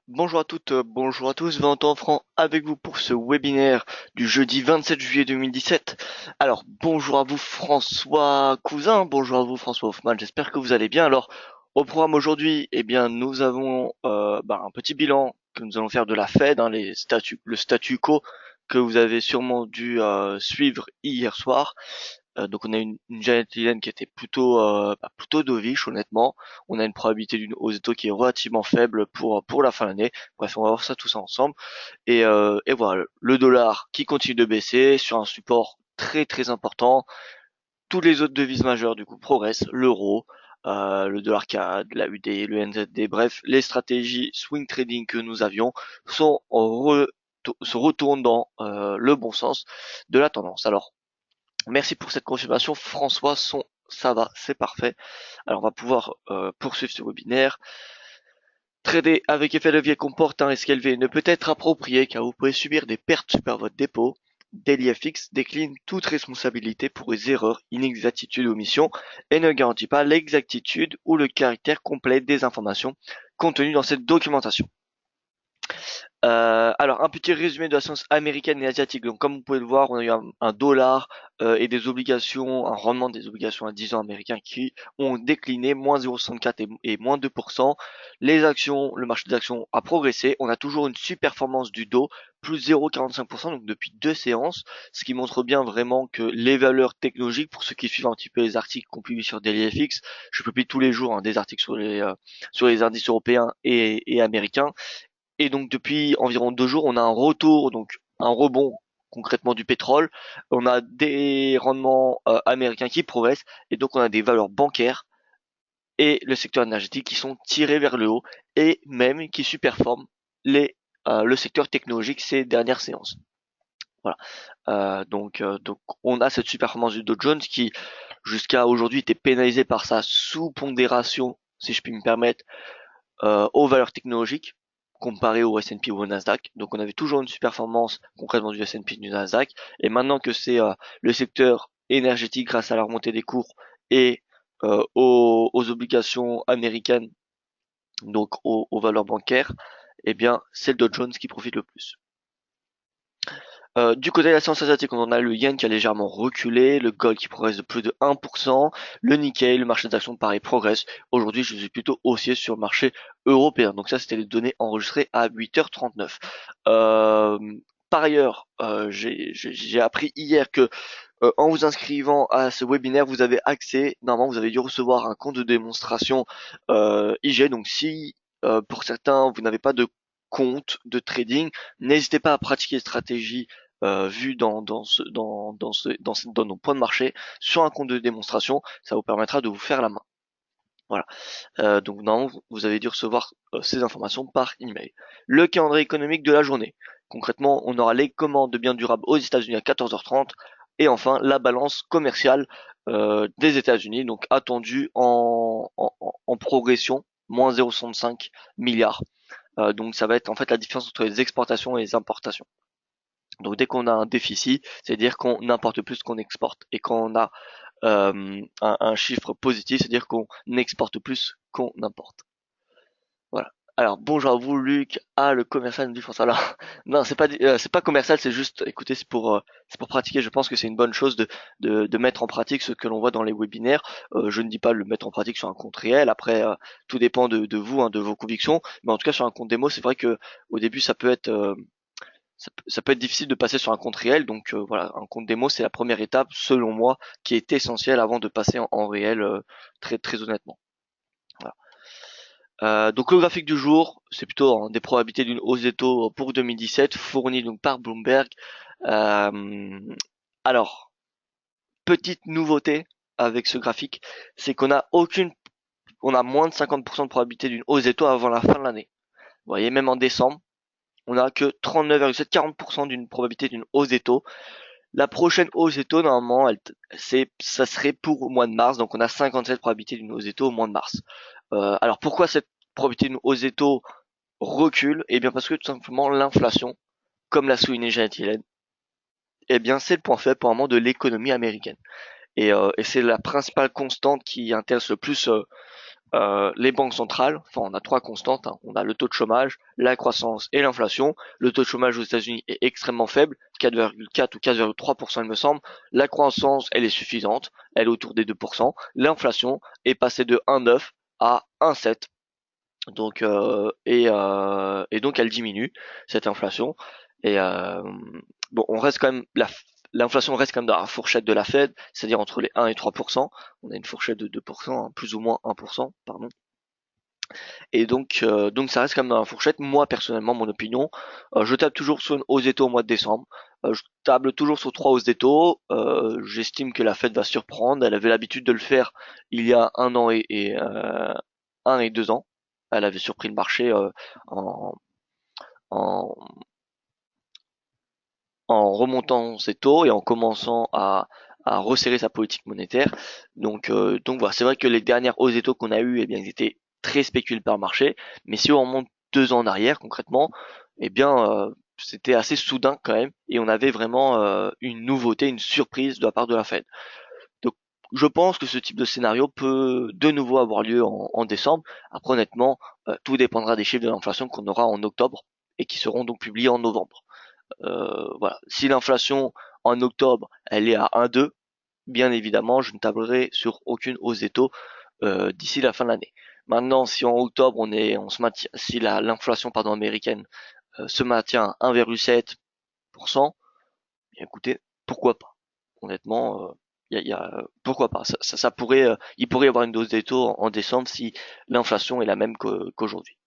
Bonjour à toutes, bonjour à tous, Valentin Franc avec vous pour ce webinaire du jeudi 27 juillet 2017. Alors, bonjour à vous François Cousin, bonjour à vous François Hoffman, j'espère que vous allez bien. Alors, au programme aujourd'hui, eh bien, nous avons un petit bilan que nous allons faire de la Fed, hein, le statu quo que vous avez sûrement dû suivre hier soir. Donc on a une Janet Yellen qui était plutôt dovish honnêtement. On a une probabilité d'une hausse des taux qui est relativement faible pour la fin de l'année. Bref, on va voir ça tout ça ensemble. Et voilà, le dollar qui continue de baisser sur un support très très important. Toutes les autres devises majeures du coup progressent. L'euro, le dollar CAD, la UD, le NZD, bref, les stratégies swing trading que nous avions sont se retournent dans le bon sens de la tendance. Alors merci pour cette confirmation, François. Ça va, c'est parfait. Alors, on va pouvoir poursuivre ce webinaire. Trader avec effet levier comporte un risque élevé et ne peut être approprié car vous pouvez subir des pertes sur votre dépôt. DailyFX décline toute responsabilité pour les erreurs, inexactitudes ou omissions et ne garantit pas l'exactitude ou le caractère complet des informations contenues dans cette documentation. Alors, un petit résumé de la science américaine et asiatique. Donc, comme vous pouvez le voir, on a eu un dollar et des obligations, un rendement des obligations à 10 ans américains qui ont décliné, moins 0,64 et moins 2%. Les actions, le marché des actions a progressé. On a toujours une super performance du Dow, plus 0,45%, donc depuis 2 séances, ce qui montre bien vraiment que les valeurs technologiques, pour ceux qui suivent un petit peu les articles qu'on publie sur DailyFX, je publie tous les jours des articles sur les indices européens et américains, et donc depuis environ 2 jours, on a un retour, donc un rebond concrètement du pétrole. On a des rendements américains qui progressent et donc on a des valeurs bancaires et le secteur énergétique qui sont tirés vers le haut et même qui superforment le secteur technologique ces dernières séances. Voilà. Donc on a cette superformance du Dow Jones qui jusqu'à aujourd'hui était pénalisé par sa sous-pondération, si je puis me permettre, aux valeurs technologiques comparé au S&P ou au Nasdaq. Donc on avait toujours une performance concrètement du S&P et du Nasdaq. Et maintenant que c'est le secteur énergétique grâce à la remontée des cours et aux obligations américaines, donc aux valeurs bancaires, eh bien c'est le Dow Jones qui profite le plus. Du côté de la science asiatique, on a le yen qui a légèrement reculé, le gold qui progresse de plus de 1%, le Nikkei, le marché des actions pareil progresse. Aujourd'hui, je suis plutôt haussier sur le marché européen. Donc ça, c'était les données enregistrées à 8h39. Euh, Par ailleurs, j'ai appris hier que en vous inscrivant à ce webinaire, vous avez accès, normalement vous avez dû recevoir un compte de démonstration IG. Donc si pour certains vous n'avez pas de compte de trading, n'hésitez pas à pratiquer les stratégies vues dans nos points de marché sur un compte de démonstration. Ça vous permettra de vous faire la main. Voilà. Donc normalement vous avez dû recevoir ces informations par email. Le calendrier économique de la journée. Concrètement, on aura les commandes de biens durables aux États-Unis à 14h30 et enfin la balance commerciale des États-Unis, donc attendue en progression, moins 0,65 milliards. Donc ça va être en fait la différence entre les exportations et les importations. Donc dès qu'on a un déficit, c'est-à-dire qu'on importe plus qu'on exporte. Et quand on a un chiffre positif, c'est-à-dire qu'on exporte plus qu'on importe. Voilà. Alors bonjour à vous Luc, le commercial nous dit François. Alors non, c'est pas commercial, c'est juste, écoutez, c'est pour pratiquer. Je pense que c'est une bonne chose de mettre en pratique ce que l'on voit dans les webinaires. Je ne dis pas le mettre en pratique sur un compte réel. Après, tout dépend de vous, hein, de vos convictions. Mais en tout cas sur un compte démo, c'est vrai que au début ça peut être difficile de passer sur un compte réel. Donc voilà, un compte démo c'est la première étape selon moi qui est essentielle avant de passer en réel, très très honnêtement. Voilà. Donc le graphique du jour, c'est plutôt des probabilités d'une hausse des taux pour 2017, fourni donc par Bloomberg. Euh, alors, petite nouveauté avec ce graphique, c'est on a moins de 50% de probabilité d'une hausse des taux avant la fin de l'année. Vous voyez, même en décembre, on a que 39,7-40% d'une probabilité d'une hausse des taux. La prochaine hausse des taux, normalement, ça serait pour au mois de mars, donc on a 57 probabilités d'une hausse des taux au mois de mars. Alors pourquoi cette probabilité d'une hausse des taux recule? Eh bien parce que tout simplement l'inflation, comme l'a souligné Janet Yellen, eh bien c'est le point faible pour un moment de l'économie américaine. Et c'est la principale constante qui intéresse le plus les banques centrales, enfin on a trois constantes, hein. On a le taux de chômage, la croissance et l'inflation. Le taux de chômage aux États-Unis est extrêmement faible, 4,4 ou 4,3% il me semble. La croissance, elle est suffisante, elle est autour des 2%. L'inflation est passée de 1,9 à 1,7. Donc et donc elle diminue cette inflation. Et bon, on reste quand même l'inflation reste quand même dans la fourchette de la Fed, c'est-à-dire entre les 1 et 3%. On a une fourchette de 2%, hein, plus ou moins 1%, pardon. Et donc ça reste quand même dans la fourchette. Moi personnellement, mon opinion, je tape toujours sur une hausse des taux au mois de décembre. Je table toujours sur trois hausses des taux. J'estime que la Fed va surprendre. Elle avait l'habitude de le faire il y a un an et 1 et 2 ans. Elle avait surpris le marché en, en, en remontant ses taux et en commençant à resserrer sa politique monétaire. Donc voilà, c'est vrai que les dernières hausses des taux qu'on a eues, eh bien, ils étaient très spéculés par le marché. Mais si on remonte 2 ans en arrière, concrètement, eh bien, c'était assez soudain quand même, et on avait vraiment une nouveauté, une surprise de la part de la Fed. Donc, je pense que ce type de scénario peut de nouveau avoir lieu en décembre. Après, honnêtement, tout dépendra des chiffres de l'inflation qu'on aura en octobre et qui seront donc publiés en novembre. Voilà. Si l'inflation en octobre, elle est à 1,2, bien évidemment, je ne tablerai sur aucune hausse des taux d'ici la fin de l'année. Maintenant, si en octobre on se maintient, si l'inflation pardon américaine se maintient à 1,7%, bien écoutez, pourquoi pas. Honnêtement, pourquoi pas. Ça pourrait, il pourrait y avoir une hausse des taux en décembre si l'inflation est la même qu'aujourd'hui.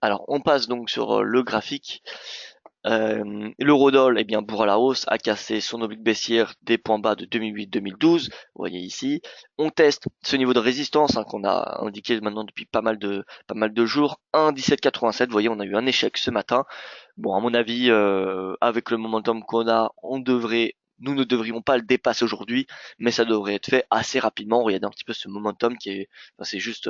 Alors, on passe donc sur le graphique. L'eurodoll, eh bien, pour la hausse, a cassé son oblique baissière des points bas de 2008-2012. Vous voyez ici. On teste ce niveau de résistance hein, qu'on a indiqué maintenant depuis pas mal de jours. 1,1787. Vous voyez, on a eu un échec ce matin. Bon, à mon avis, avec le momentum qu'on a, nous ne devrions pas le dépasser aujourd'hui, mais ça devrait être fait assez rapidement. Regardez un petit peu ce momentum qui est, enfin, c'est juste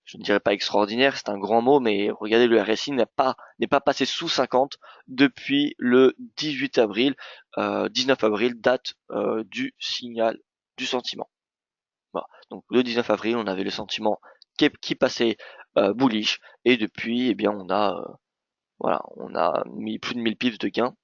je ne dirais pas extraordinaire, c'est un grand mot, mais regardez, le RSI n'est pas passé sous 50 depuis le 18 avril. 19 avril, date du signal du sentiment. Voilà. Donc le 19 avril, on avait le sentiment qui passait bullish, et depuis, eh bien, on a mis plus de 1000 pips de gain.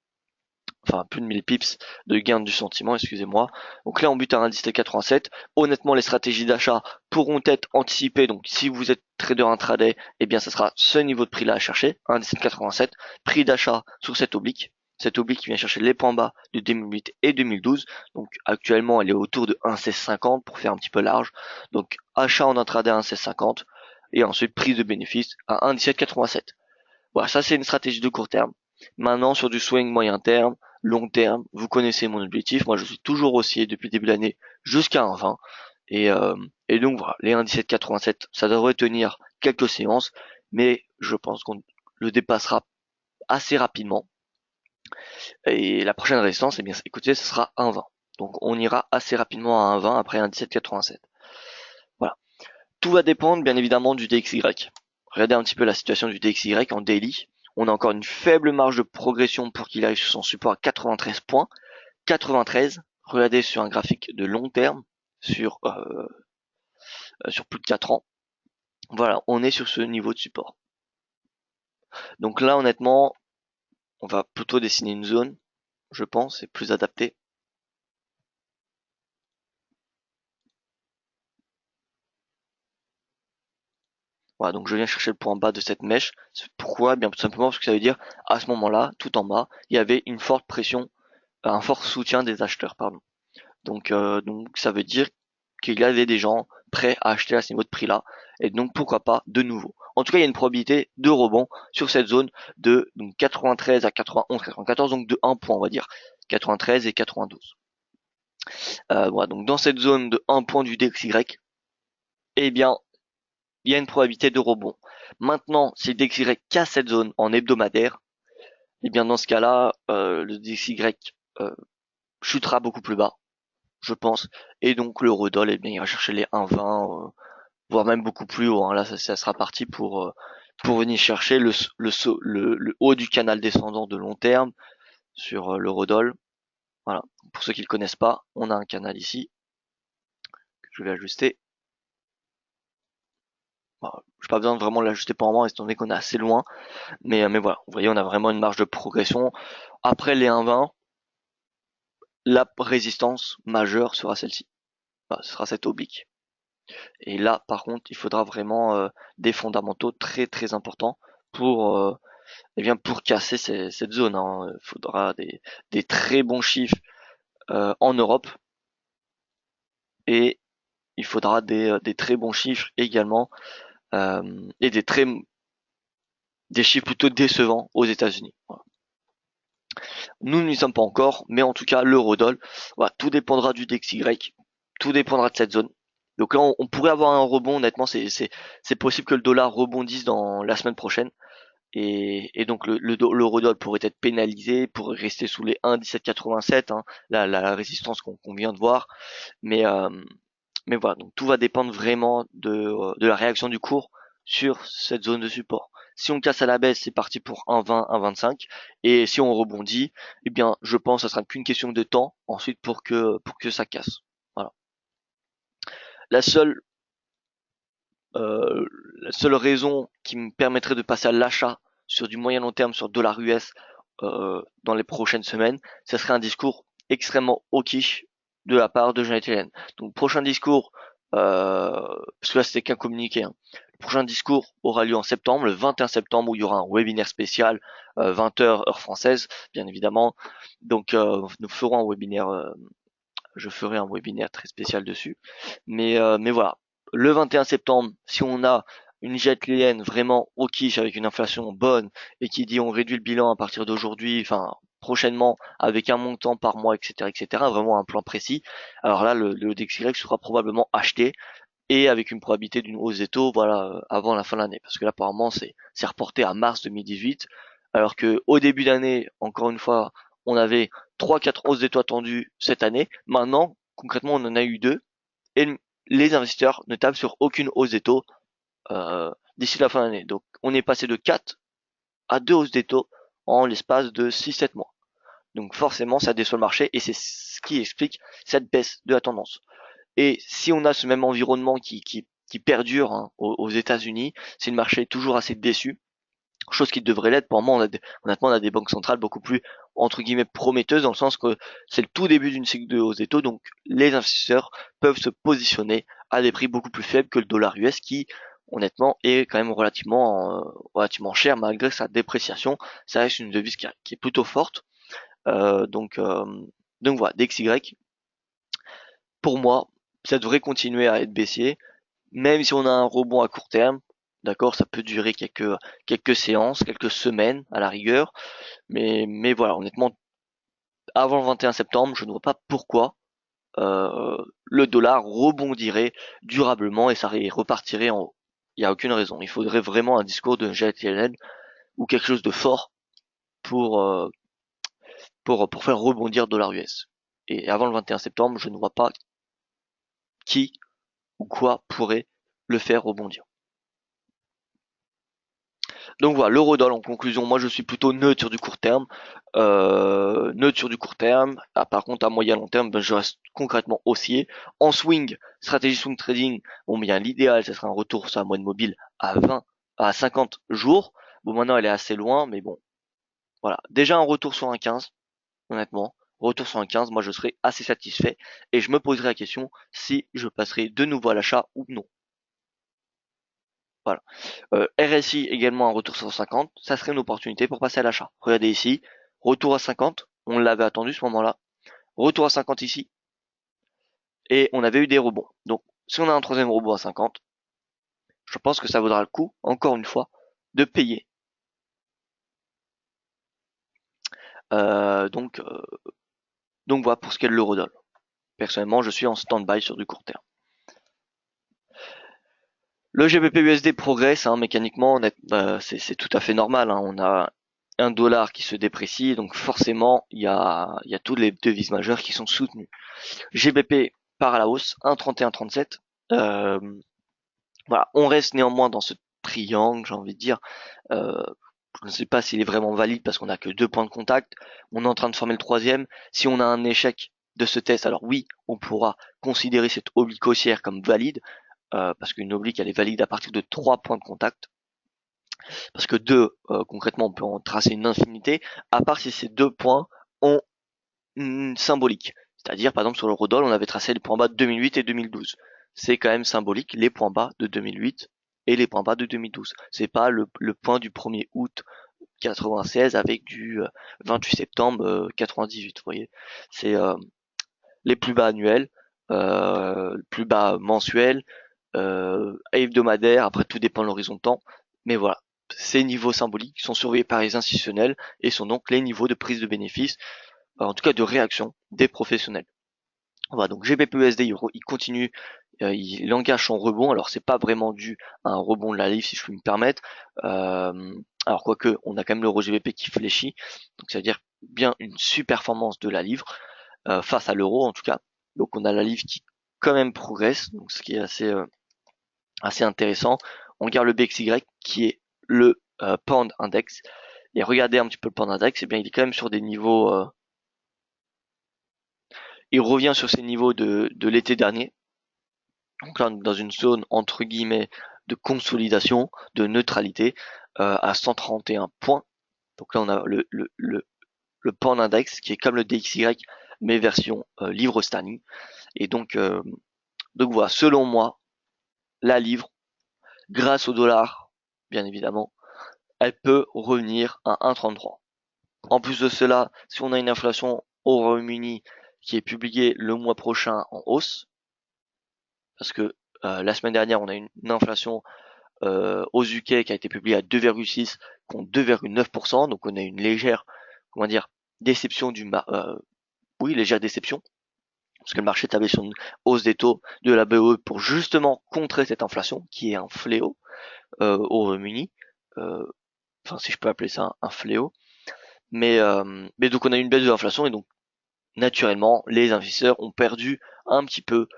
Enfin, plus de 1000 pips de gain du sentiment, excusez-moi. Donc là, on bute à un 17,87. Honnêtement, les stratégies d'achat pourront être anticipées. Donc, si vous êtes trader intraday, eh bien, ça sera ce niveau de prix-là à chercher, 1,1787. Prix d'achat sur cette oblique. Cette oblique qui vient chercher les points bas de 2008 et 2012. Donc, actuellement, elle est autour de 1,1650 pour faire un petit peu large. Donc, achat en intraday à 1,1650. Et ensuite, prise de bénéfice à 1,1787. Voilà, ça, c'est une stratégie de court terme. Maintenant, sur du swing moyen terme, long terme, vous connaissez mon objectif. Moi, je suis toujours haussier depuis le début de l'année jusqu'à 1,20. Et, euh, et donc voilà, les 1,1787, ça devrait tenir quelques séances, mais je pense qu'on le dépassera assez rapidement. Et la prochaine résistance, eh bien, écoutez, ce sera 1,20. Donc on ira assez rapidement à 1,20 après 1,1787. Voilà. Tout va dépendre, bien évidemment, du DXY. Regardez un petit peu la situation du DXY en daily. On a encore une faible marge de progression pour qu'il arrive sur son support à 93 points. 93, regardez sur un graphique de long terme, sur plus de 4 ans. Voilà, on est sur ce niveau de support. Donc là, honnêtement, on va plutôt dessiner une zone, je pense, c'est plus adapté. Voilà, donc je viens chercher le point bas de cette mèche. Pourquoi? Bien tout simplement parce que ça veut dire, à ce moment-là, tout en bas, il y avait une forte pression, un fort soutien des acheteurs, pardon. Donc ça veut dire qu'il y avait des gens prêts à acheter à ce niveau de prix-là. Et donc pourquoi pas de nouveau. En tout cas, il y a une probabilité de rebond sur cette zone de donc 93 à 91, 94, donc de 1 point, on va dire. 93 et 92. Voilà, donc dans cette zone de 1 point du DXY, eh bien, il y a une probabilité de rebond. Maintenant, si le DXY casse cette zone en hebdomadaire, eh bien dans ce cas-là, le DXY chutera beaucoup plus bas, je pense. Et donc l'eurodoll, eh bien, il va chercher les 1,20, voire même beaucoup plus haut. Hein. Là, ça sera parti pour venir chercher le haut du canal descendant de long terme sur l'eurodoll. Voilà. Pour ceux qui ne le connaissent pas, on a un canal ici que je vais ajuster. J'ai pas besoin de vraiment l'ajuster pour un moment, étant donné qu'on est assez loin. Mais voilà, vous voyez, on a vraiment une marge de progression. Après les 1,20, la résistance majeure sera celle-ci. Ce sera cette oblique. Et là, par contre, il faudra vraiment des fondamentaux très très importants pour pour casser cette zone, hein. Il faudra des très bons chiffres en Europe et il faudra des très bons chiffres également et des chiffres plutôt décevants aux États-Unis. Voilà. Nous n'y sommes pas encore, mais en tout cas l'eurodoll, voilà, tout dépendra du DXY, tout dépendra de cette zone. Donc là, on pourrait avoir un rebond. Honnêtement, c'est possible que le dollar rebondisse dans la semaine prochaine. Et donc l'eurodoll pourrait être pénalisé, pourrait rester sous les 1,1787, hein, la résistance qu'on vient de voir. Mais euh, mais voilà, donc tout va dépendre vraiment de la réaction du cours sur cette zone de support. Si on casse à la baisse, c'est parti pour 1,20, 1,25. Et si on rebondit, eh bien, je pense que ça sera qu'une question de temps ensuite pour que ça casse. Voilà. La seule, euh, la seule raison qui me permettrait de passer à l'achat sur du moyen long terme sur dollar US dans les prochaines semaines, ce serait un discours extrêmement hawkish de la part de Janet Yellen. Donc prochain discours, parce que là c'était qu'un communiqué, hein. Le prochain discours aura lieu en septembre, le 21 septembre, où il y aura un webinaire spécial, 20 heures heure française, bien évidemment. Donc nous ferons un webinaire, je ferai un webinaire très spécial dessus. Mais voilà, le 21 septembre, si on a une jet Yellen vraiment au quiche avec une inflation bonne et qui dit on réduit le bilan à partir d'aujourd'hui, enfin prochainement avec un montant par mois, etc., etc., vraiment un plan précis. Alors là, le DXY sera probablement acheté et avec une probabilité d'une hausse des taux, voilà, avant la fin de l'année, parce que là apparemment c'est reporté à mars 2018, alors que au début d'année, encore une fois, on avait 3-4 hausses des taux attendues cette année. Maintenant, concrètement, on en a eu deux et les investisseurs ne tablent sur aucune hausse des taux d'ici la fin de l'année. Donc on est passé de 4 à 2 hausses des taux en l'espace de 6-7 mois. Donc forcément, ça déçoit le marché et c'est ce qui explique cette baisse de la tendance. Et si on a ce même environnement qui perdure, hein, aux États-Unis, c'est le marché toujours assez déçu, chose qui devrait l'être. Pour moi, honnêtement, on a des banques centrales beaucoup plus entre guillemets prometteuses dans le sens que c'est le tout début d'une cycle de hausse des taux, donc les investisseurs peuvent se positionner à des prix beaucoup plus faibles que le dollar US qui honnêtement est quand même relativement cher malgré sa dépréciation. Ça reste une devise qui est plutôt forte. Euh, donc euh, donc voilà, DXY pour moi ça devrait continuer à être baissier. Même si on a un rebond à court terme, d'accord, ça peut durer quelques séances, quelques semaines à la rigueur, mais voilà, honnêtement, avant le 21 septembre, je ne vois pas pourquoi le dollar rebondirait durablement et ça repartirait en haut. Il n'y a aucune raison. Il faudrait vraiment un discours de Janet Yellen ou quelque chose de fort pour pour faire rebondir le dollar US. Et avant le 21 septembre, je ne vois pas qui ou quoi pourrait le faire rebondir. Donc voilà, l'eurodoll en conclusion, moi je suis plutôt neutre sur du court terme. Neutre sur du court terme. Ah, par contre, à moyen long terme, ben, je reste concrètement haussier. En swing, stratégie swing trading, bon bien l'idéal, ce serait un retour sur la moyenne mobile à 50 jours. Bon maintenant elle est assez loin, mais bon, voilà. Déjà un retour sur un 15, honnêtement. Retour sur un 15, moi je serais assez satisfait et je me poserai la question si je passerai de nouveau à l'achat ou non. Voilà. RSI également un retour sur 50, ça serait une opportunité pour passer à l'achat. Regardez ici, retour à 50, on l'avait attendu ce moment-là. Retour à 50 ici, et on avait eu des rebonds. Donc, si on a un troisième rebond à 50, je pense que ça vaudra le coup, encore une fois, de payer. Euh, donc, euh, donc voilà pour ce qui est de l'eurodoll. Personnellement, je suis en stand-by sur du court terme. Le GBP USD progresse, hein, mécaniquement, c'est tout à fait normal, hein. On a un dollar qui se déprécie, donc forcément, il y a toutes les devises majeures qui sont soutenues. GBP part à la hausse, 1,3137. Euh, voilà, on reste néanmoins dans ce triangle, j'ai envie de dire. Euh, je ne sais pas s'il est vraiment valide parce qu'on n'a que deux points de contact. On est en train de former le troisième. Si on a un échec de ce test, alors oui, on pourra considérer cette oblique haussière comme valide. parce qu'une oblique elle est valide à partir de 3 points de contact. Parce que 2, concrètement, on peut en tracer une infinité, à part si ces 2 points ont une symbolique. C'est-à-dire, par exemple, sur l'Eurodoll, on avait tracé les points bas de 2008 et 2012. C'est quand même symbolique, les points bas de 2008 et les points bas de 2012. C'est pas le point du 1er août 96 avec du 28 septembre 98, vous voyez. C'est les plus bas annuels, plus bas mensuels, hebdomadaires, après tout dépend de l'horizon de temps. Mais voilà, ces niveaux symboliques sont surveillés par les institutionnels et sont donc les niveaux de prise de bénéfice, en tout cas de réaction des professionnels. Voilà, donc GBPUSD il continue, il engage son rebond. Alors c'est pas vraiment dû à un rebond de la livre si je puis me permettre. Alors quoique on a quand même l'euro GBP qui fléchit, donc ça veut dire bien une super-performance de la livre face à l'euro en tout cas. Donc on a la livre qui quand même progresse, donc ce qui est assez intéressant. On regarde le BXY qui est le Pound Index et regardez un petit peu le Pound Index, et bien il est quand même sur des niveaux il revient sur ses niveaux de l'été dernier. Donc là, on est dans une zone entre guillemets de consolidation, de neutralité à 131 points. Donc là, on a le Pound Index qui est comme le DXY mais version livre sterling. Et donc voilà, selon moi, la livre, grâce au dollar, bien évidemment, elle peut revenir à 1,33. En plus de cela, si on a une inflation au Royaume-Uni qui est publiée le mois prochain en hausse, parce que la semaine dernière, on a une inflation aux UK qui a été publiée à 2,6 contre 2,9%, donc on a une légère, comment dire, déception oui, légère déception, parce que le marché tablait sur une hausse des taux de la BOE pour justement contrer cette inflation qui est un fléau au Royaume-Uni, enfin si je peux appeler ça un fléau, mais donc on a une baisse de l'inflation et donc naturellement les investisseurs ont perdu un petit peu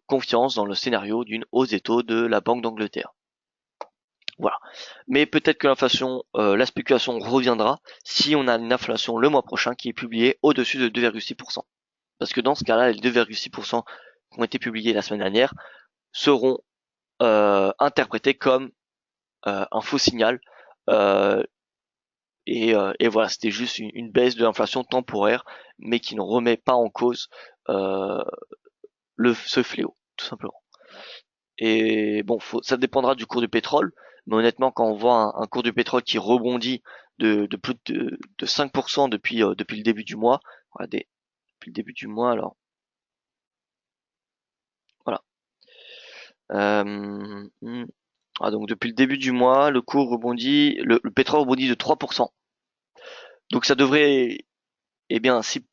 confiance dans le scénario d'une hausse des taux de la Banque d'Angleterre. Voilà. Mais peut-être que l'inflation, la spéculation reviendra si on a une inflation le mois prochain qui est publiée au-dessus de 2,6%. Parce que dans ce cas-là, les 2,6% qui ont été publiés la semaine dernière seront interprétés comme un faux signal. Euh, et voilà, c'était juste une baisse de l'inflation temporaire, mais qui ne remet pas en cause euh, ce fléau, tout simplement. Et bon, ça dépendra du cours du pétrole, mais honnêtement, quand on voit un cours du pétrole qui rebondit de plus de 5% depuis le début du mois, regardez, depuis le début du mois, alors voilà. Donc depuis le début du mois, le cours rebondit, le pétrole rebondit de 3%. Donc ça devrait, eh bien, si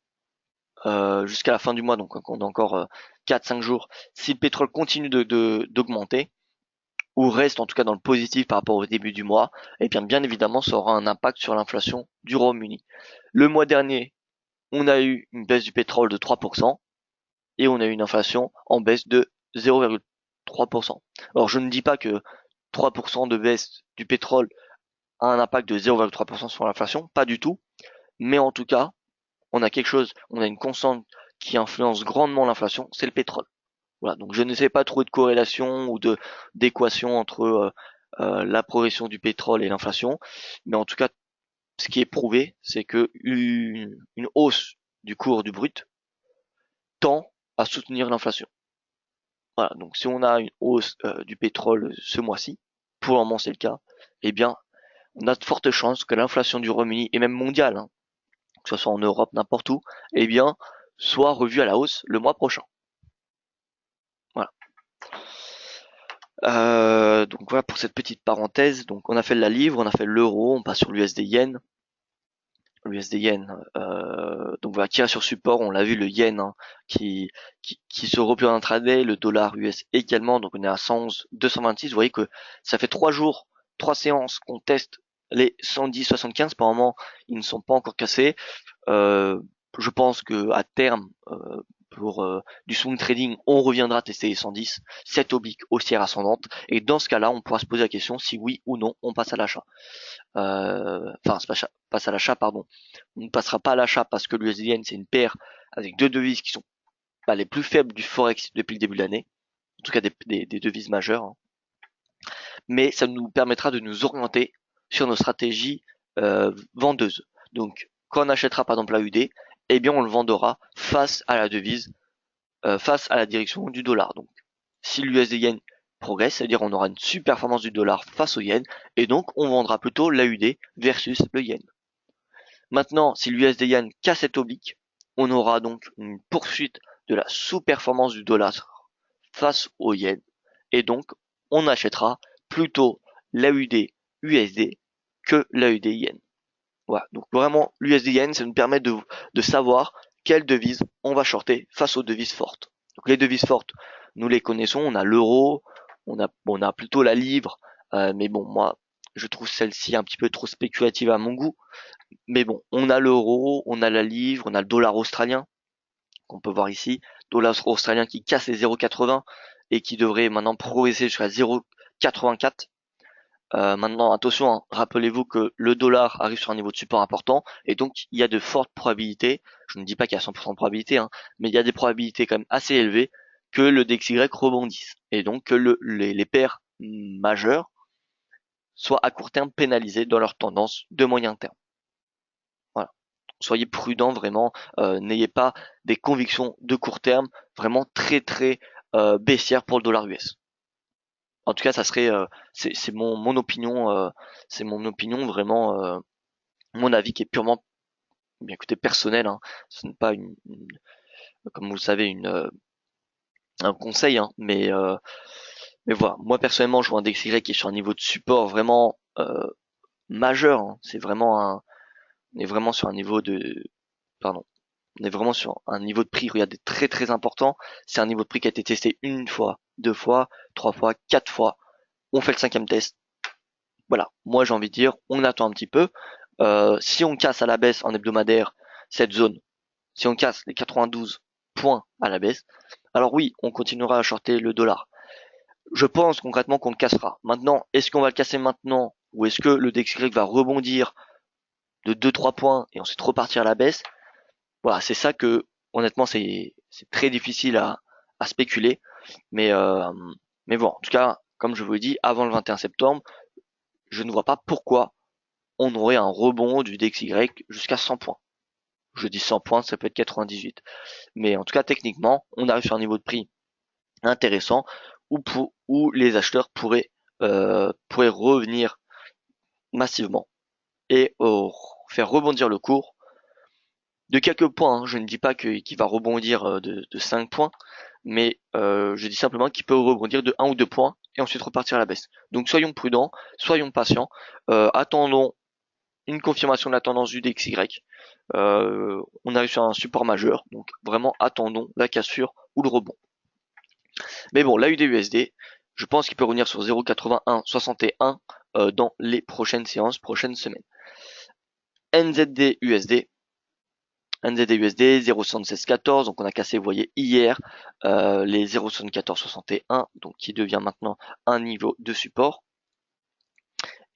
jusqu'à la fin du mois, donc on a encore 4-5 jours, si le pétrole continue d'augmenter, ou reste en tout cas dans le positif par rapport au début du mois, et bien évidemment ça aura un impact sur l'inflation du Royaume-Uni. Le mois dernier, on a eu une baisse du pétrole de 3% et on a eu une inflation en baisse de 0,3%. Alors je ne dis pas que 3% de baisse du pétrole a un impact de 0,3% sur l'inflation, pas du tout, mais en tout cas, on a quelque chose, on a une constante qui influence grandement l'inflation, c'est le pétrole. Voilà, donc je ne sais pas trop de corrélation ou de d'équation entre la progression du pétrole et l'inflation, mais en tout cas, ce qui est prouvé, c'est que une hausse du cours du brut tend à soutenir l'inflation. Voilà, donc si on a une hausse du pétrole ce mois-ci, pour le moment c'est le cas, eh bien, on a de fortes chances que l'inflation du Royaume-Uni et même mondiale, hein, que ce soit en Europe, n'importe où, eh bien, soit revue à la hausse le mois prochain. Voilà. Donc voilà pour cette petite parenthèse. Donc on a fait la livre, on a fait l'euro, on passe sur l'USD yen. L'USD yen, donc voilà, qui est sur support, on l'a vu, le yen hein, qui se replie en intraday, le dollar US également, donc on est à 111, 226. Vous voyez que ça fait 3 jours, 3 séances qu'on teste les 110-75. Par moment, ils ne sont pas encore cassés. Je pense que à terme, pour du swing trading, on reviendra tester les 110, cette oblique haussière ascendante, et dans ce cas-là, on pourra se poser la question si oui ou non on passe à l'achat. Enfin, passe à l'achat, pardon. On ne passera pas à l'achat parce que l'USDN c'est une paire avec deux devises qui sont les plus faibles du forex depuis le début de l'année. en tout cas des devises majeures, hein. Mais ça nous permettra de nous orienter sur nos stratégies vendeuses. Donc, quand on achètera par exemple l'AUD, eh bien on le vendra face à la devise, face à la direction du dollar. Donc, si l'USD yen progresse, c'est-à-dire on aura une super performance du dollar face au yen, et donc on vendra plutôt l'AUD versus le yen. Maintenant, si l'USD yen casse cette oblique, on aura donc une poursuite de la sous-performance du dollar face au yen, et donc on achètera plutôt l'AUD USD que l'AUD yen. Voilà, donc vraiment l'USD yen, ça nous permet de savoir quelle devise on va shorter face aux devises fortes. Donc les devises fortes, nous les connaissons, on a l'euro, on a plutôt la livre, mais bon, moi je trouve celle-ci un petit peu trop spéculative à mon goût. Mais bon, on a l'euro, on a la livre, on a le dollar australien, qu'on peut voir ici. Dollar australien qui casse les 0,80 et qui devrait maintenant progresser jusqu'à 0,84. Maintenant, attention, hein, rappelez-vous que le dollar arrive sur un niveau de support important et donc il y a de fortes probabilités, je ne dis pas qu'il y a 100% de probabilité, hein, mais il y a des probabilités quand même assez élevées que le DXY rebondisse et donc que les paires majeures soient à court terme pénalisées dans leur tendance de moyen terme. Voilà. Soyez prudents vraiment, n'ayez pas des convictions de court terme vraiment très baissières pour le dollar US. En tout cas, ça serait, c'est mon opinion, c'est mon opinion vraiment, mon avis qui est purement, bien écoutez, personnel, hein. Ce n'est pas comme vous le savez, un conseil, hein, mais voilà. Moi personnellement, je vois un DXY qui est sur un niveau de support vraiment majeur, hein. C'est vraiment on est vraiment sur un niveau de, pardon, on est vraiment sur un niveau de prix, regardez, très important. C'est un niveau de prix qui a été testé une fois, deux fois, trois fois, quatre fois. On fait le cinquième test. Voilà, moi j'ai envie de dire, on attend un petit peu. Si on casse à la baisse en hebdomadaire cette zone, si on casse les 92 points à la baisse, alors oui, on continuera à shorter le dollar. Je pense concrètement qu'on le cassera. Maintenant, est-ce qu'on va le casser maintenant ou est-ce que le DXY va rebondir de 2-3 points et ensuite repartir à la baisse? Voilà, c'est ça que honnêtement c'est très difficile à spéculer. Mais mais bon, en tout cas, comme je vous l'ai dit, avant le 21 septembre, je ne vois pas pourquoi on aurait un rebond du DXY jusqu'à 100 points. Je dis 100 points, ça peut être 98. Mais en tout cas, techniquement, on arrive sur un niveau de prix intéressant où les acheteurs pourraient revenir massivement et faire rebondir le cours de quelques points, hein. Je ne dis pas qu'il va rebondir de 5 points, mais je dis simplement qu'il peut rebondir de 1 ou 2 points et ensuite repartir à la baisse. Donc soyons prudents, soyons patients, attendons une confirmation de la tendance du DXY. On arrive sur un support majeur, donc vraiment attendons la cassure ou le rebond. Mais bon, l'AUD-USD, je pense qu'il peut revenir sur 0,8161 dans les prochaines séances, prochaines semaines. NZD-USD, NZD-USD 0,7614, donc on a cassé, vous voyez, hier les 0,7461, donc qui devient maintenant un niveau de support.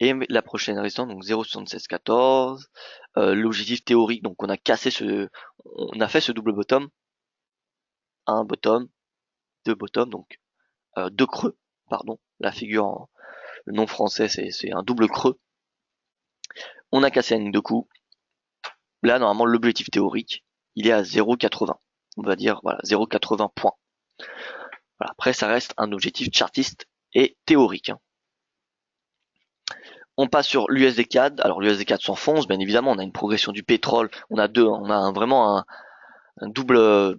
Et la prochaine résistance, donc 0,7614, l'objectif théorique, donc on a fait ce double bottom, un bottom, deux bottom, donc deux creux, pardon, la figure le nom français c'est un double creux. On a cassé la ligne de coup. Là, normalement, l'objectif théorique, il est à 0,80. On va dire, voilà, 0,80 points. Voilà. Après, ça reste un objectif chartiste et théorique, hein. On passe sur l'USD CAD. Alors, l'USD CAD s'enfonce, bien évidemment. On a une progression du pétrole. On a vraiment un double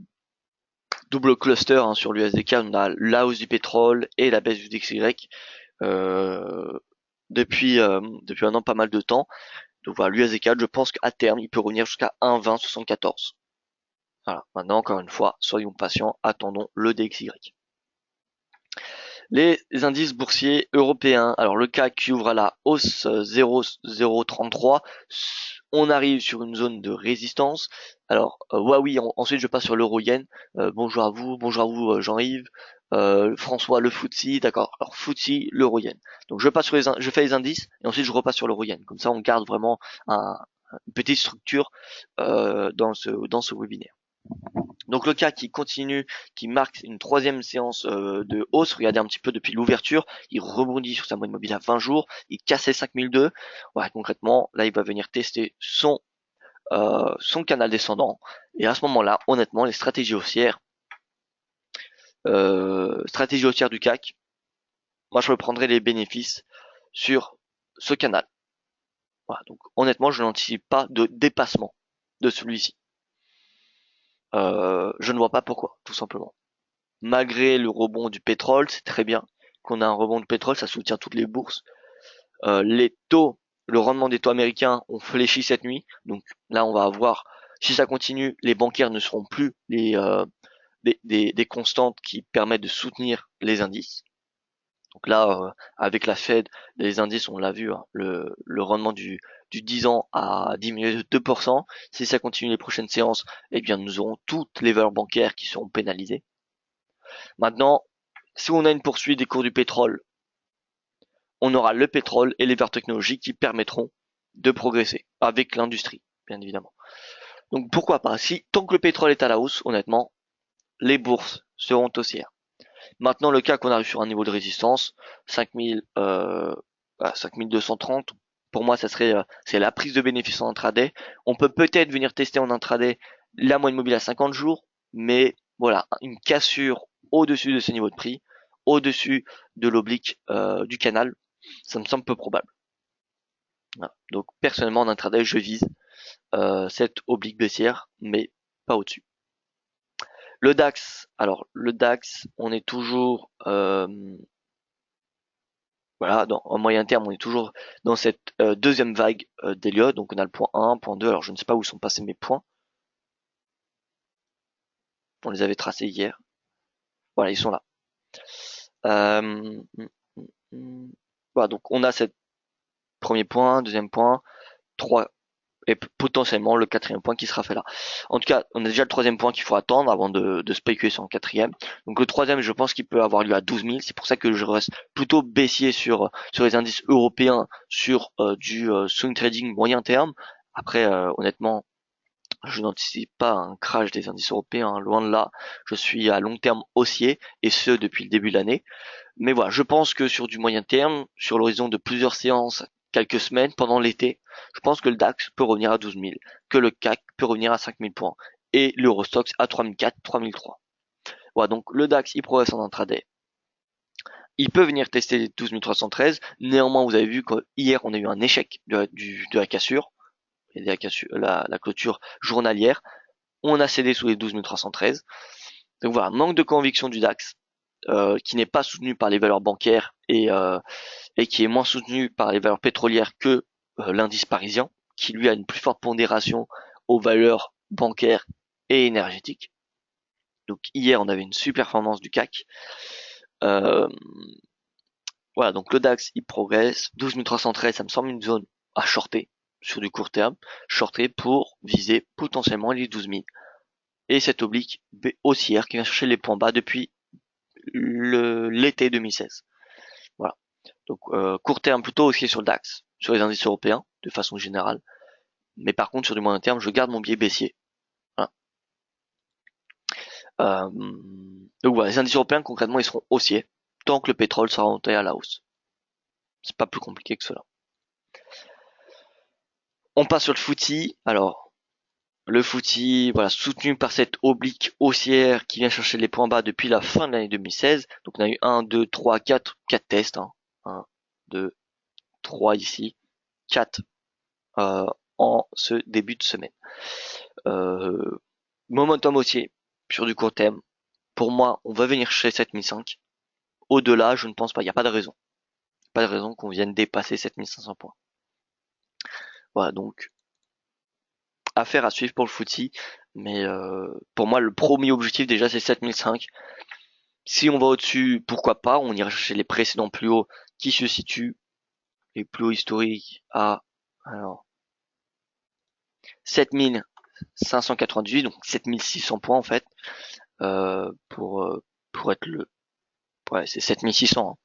cluster, hein, sur l'USD CAD. On a la hausse du pétrole et la baisse du DXY depuis maintenant pas mal de temps. Donc voilà, l'USD CAD, je pense qu'à terme, il peut revenir jusqu'à 1,2074. Voilà. Maintenant, encore une fois, soyons patients, attendons le DXY. Les indices boursiers européens. Alors le CAC qui ouvre à la hausse 0,033. On arrive sur une zone de résistance. Alors Huawei, ensuite je passe sur l'euro yen. Bonjour à vous Jean-Yves, François, le FTSE, d'accord. Alors FTSE, l'euro yen. Donc je fais les indices et ensuite je repasse sur l'euro yen. Comme ça on garde vraiment une petite structure dans ce webinaire. Donc le CAC qui continue, qui marque une troisième séance de hausse. Regardez un petit peu depuis l'ouverture, il rebondit sur sa moyenne mobile à 20 jours, il casse les 5002. Ouais, concrètement, là il va venir tester son canal descendant. Et à ce moment-là, honnêtement, les stratégies haussières du CAC, moi je reprendrai les bénéfices sur ce canal. Voilà, donc honnêtement, je n'anticipe pas de dépassement de celui-ci. Je ne vois pas pourquoi, tout simplement. Malgré le rebond du pétrole, c'est très bien qu'on a un rebond du pétrole, ça soutient toutes les bourses. Les taux, le rendement des taux américains ont fléchi cette nuit, donc là on va avoir, si ça continue, les bancaires ne seront plus des constantes qui permettent de soutenir les indices. Donc là, avec la Fed, les indices, on l'a vu, hein, le rendement du 10 ans a diminué de 2%. Si ça continue les prochaines séances, eh bien nous aurons toutes les valeurs bancaires qui seront pénalisées. Maintenant, si on a une poursuite des cours du pétrole, on aura le pétrole et les valeurs technologiques qui permettront de progresser avec l'industrie, bien évidemment. Donc pourquoi pas, si tant que le pétrole est à la hausse, honnêtement, les bourses seront haussières. Maintenant, le cas qu'on arrive sur un niveau de résistance, 5230, pour moi, ça serait c'est la prise de bénéfice en intraday. On peut peut-être venir tester en intraday la moyenne mobile à 50 jours, mais voilà, une cassure au-dessus de ce niveau de prix, au-dessus de l'oblique du canal, ça me semble peu probable. Voilà. Donc personnellement, en intraday, je vise cette oblique baissière, mais pas au-dessus. Le DAX, alors le DAX, on est toujours voilà, en moyen terme, on est toujours dans cette deuxième vague d'Elliott. Donc on a le point 1, point 2. Alors je ne sais pas où sont passés mes points. On les avait tracés hier. Voilà, ils sont là. Voilà, donc on a cette premier point, deuxième point, 3 et potentiellement le quatrième point qui sera fait là. En tout cas, on a déjà le troisième point qu'il faut attendre avant de spéculer sur le quatrième. Donc le troisième, je pense qu'il peut avoir lieu à 12 000. C'est pour ça que je reste plutôt baissier sur les indices européens, sur du swing trading moyen terme. Après, honnêtement, je n'anticipe pas un crash des indices européens, hein, loin de là. Je suis à long terme haussier, et ce depuis le début de l'année. Mais voilà, je pense que sur du moyen terme, sur l'horizon de plusieurs séances, quelques semaines, pendant l'été, je pense que le DAX peut revenir à 12 000, que le CAC peut revenir à 5 000 points, et l'Eurostoxx à 3004, 3003. Voilà, donc le DAX, il progresse en intraday. Il peut venir tester les 12 313. Néanmoins, vous avez vu qu'hier, on a eu un échec de la cassure, la clôture journalière. On a cédé sous les 12 313. Donc voilà, manque de conviction du DAX, qui n'est pas soutenu par les valeurs bancaires et qui est moins soutenu par les valeurs pétrolières que l'indice parisien, qui lui a une plus forte pondération aux valeurs bancaires et énergétiques. Donc hier, on avait une super performance du CAC. Voilà, donc le DAX, il progresse. 12 313, ça me semble une zone à shorter sur du court terme, shorter pour viser potentiellement les 12 000. Et cette oblique haussière qui vient chercher les points bas depuis l'été 2016. Voilà. Donc court terme plutôt aussi sur le DAX, sur les indices européens de façon générale. Mais par contre sur du moyen terme, je garde mon biais baissier. Voilà. Donc voilà, les indices européens concrètement ils seront haussiers tant que le pétrole sera monté à la hausse. C'est pas plus compliqué que cela. On passe sur le FTSE. Alors le FTSE, voilà, soutenu par cette oblique haussière qui vient chercher les points bas depuis la fin de l'année 2016. Donc on a eu 1, 2, 3, 4 tests. 1, 2, 3 ici, 4 en ce début de semaine. Momentum haussier sur du court terme. Pour moi, on va venir chez 7005. Au-delà, je ne pense pas. Il n'y a pas de raison. Pas de raison qu'on vienne dépasser 7500 points. Voilà, donc affaire à suivre pour le FTSE. Mais pour moi, le premier objectif déjà, c'est 7005. Si on va au-dessus, pourquoi pas. On ira chercher les précédents plus hauts qui se situent, les plus hauts historiques à 7598, donc 7600 points en fait, pour être ouais, c'est 7600. Hein.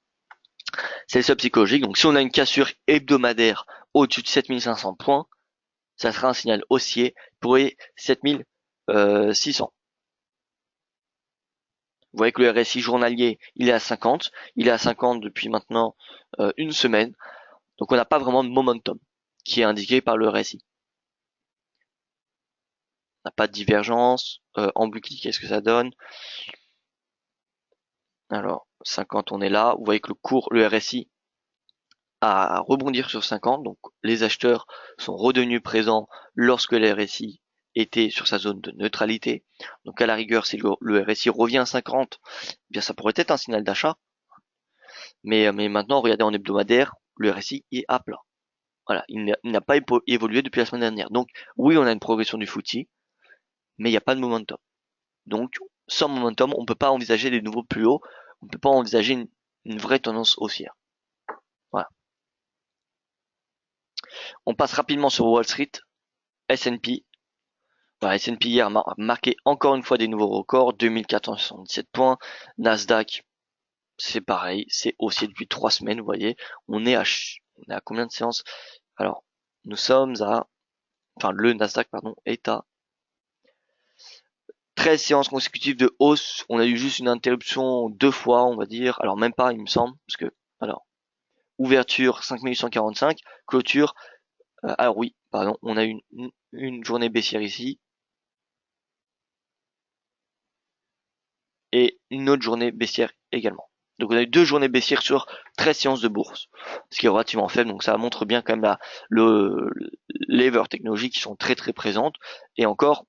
C'est le sub psychologique. Donc si on a une cassure hebdomadaire au-dessus de 7500 points, ça sera un signal haussier pour les 7600. Vous voyez que le RSI journalier, il est à 50. Il est à 50 depuis maintenant une semaine. Donc on n'a pas vraiment de momentum qui est indiqué par le RSI. On n'a pas de divergence. En boucle, qu'est-ce que ça donne? Alors, 50, on est là. Vous voyez que le RSI à rebondir sur 50. Donc les acheteurs sont redevenus présents lorsque le RSI était sur sa zone de neutralité. Donc à la rigueur, si le RSI revient à 50, eh bien ça pourrait être un signal d'achat. Mais maintenant, regardez en hebdomadaire, le RSI est à plat. Voilà, il n'a pas évolué depuis la semaine dernière. Donc oui, on a une progression du FTSE, mais il n'y a pas de momentum. Donc sans momentum, on ne peut pas envisager des nouveaux plus hauts, on ne peut pas envisager une vraie tendance haussière. Voilà. On passe rapidement sur Wall Street, S&P. Voilà, S&P hier a marqué encore une fois des nouveaux records, 2477 points. Nasdaq, c'est pareil, c'est haussier depuis 3 semaines, vous voyez. On est à combien de séances? Alors, nous sommes le Nasdaq, pardon, est à 13 séances consécutives de hausse. On a eu juste une interruption 2 fois, on va dire. Alors, même pas, il me semble, parce que, alors, ouverture 5845, clôture, alors oui, pardon, on a eu une journée baissière ici, et une autre journée baissière également. Donc on a eu 2 journées baissières sur 13 séances de bourse, ce qui est relativement faible, donc ça montre bien quand même les valeurs technologiques qui sont très très présentes. Et encore,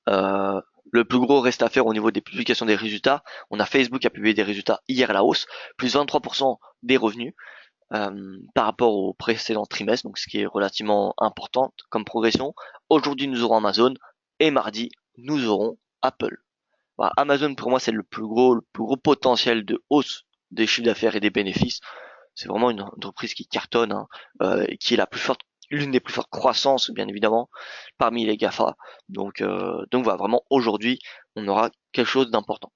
le plus gros reste à faire au niveau des publications des résultats. On a Facebook qui a publié des résultats hier à la hausse, plus 23% des revenus par rapport au précédent trimestre, donc ce qui est relativement important comme progression. Aujourd'hui nous aurons Amazon et mardi nous aurons Apple. Voilà, Amazon pour moi c'est le plus gros potentiel de hausse des chiffres d'affaires et des bénéfices. C'est vraiment une entreprise qui cartonne, hein, et qui est l'une des plus fortes croissances bien évidemment parmi les GAFA. Donc voilà, vraiment aujourd'hui on aura quelque chose d'important.